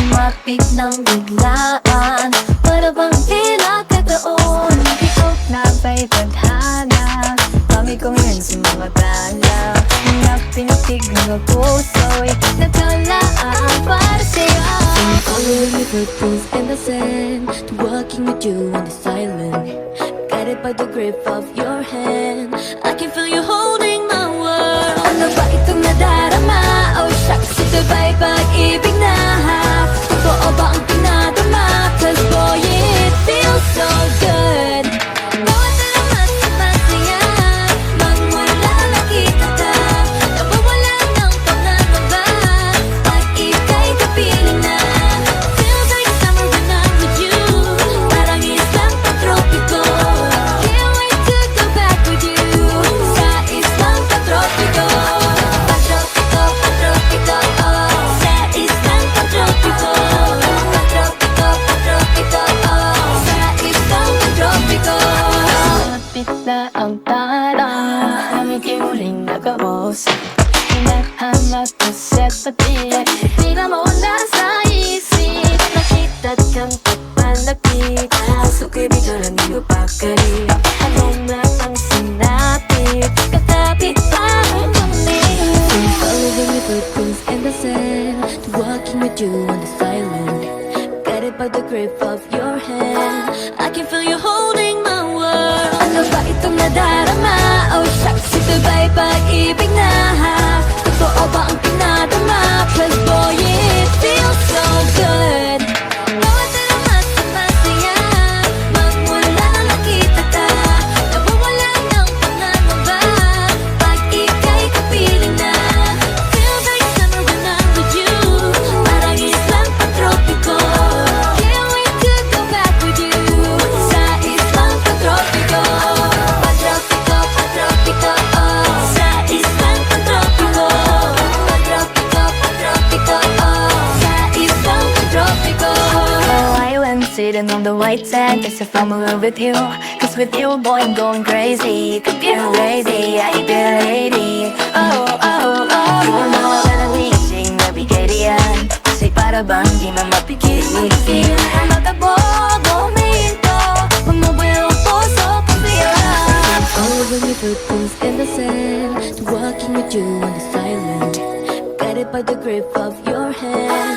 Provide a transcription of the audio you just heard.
Lumapit ng biglaan, para bang pinagkataon. Ikaw na ba'y tadhana? Kami kong yan sa mga tala. Mga pinitig ng puso'y natalaan para sa'yo. Following your footprints in the sand, to walking with you on this island, guided by the grip of your hand. I can feel you holding my world. Ano ba itong nadarama? Oh shucks, ito ba'y pag-ibig na? Totoo ba ang pinadama? Cause boy, it feels so good. Bawat alamat sa masaya, mang wala nakita ka, nawawala ng pangangamba pag ika'y kapiling na. Feels like summer when I'm with you, parang islang patropiko. Can't wait to go back with you sa islang patropiko. Patropiko, patropiko, oh, sa islang patropiko. Patropiko, patropiko, oh, sa islang patropiko. Malapit na ang tara, ngiti mo rin nakaos. Hinahanap ko sa pati, tila mo nasa isip. Nakita't kang pagpalapit, puso ko'y biglang nagpapakali. Anong napansin natin, kakapit pa ang kami. Following your footprints in the sand, to walking with you on this island, guided by the grip of your hand. I can feel you holding my world. Ano ba itong nadarama? Oh shucks, ito ba'y pag-ibig na? Totoo ba ang pinadama? Cause boy, it feels so good. Bawat alamat sa masaya, mang wala nakita ka, nawawala ng pangangamba pag ika'y kapiling na. Feels like summer when I'm with you, parang islang patropiko. Can't wait to go back with you sa islang patropiko. Patropiko, patropiko, oh, sa islang patropiko. Patropiko, patropiko, oh, sa islang patropiko. Oh, I went sitting on the white sand, just to fall in love with you. Cause with you, boy, I'm going crazy. Could be lazy, I be a lady. Oh, oh, oh. Kung mawala ng gising, nabigay riyan. Kasi para bang di na mapigil. Matabog, umihinto, bumubuhay ang puso ko sa'yo. Following your footprints in the sand, to walking with you on this island, guided by the grip of your hand.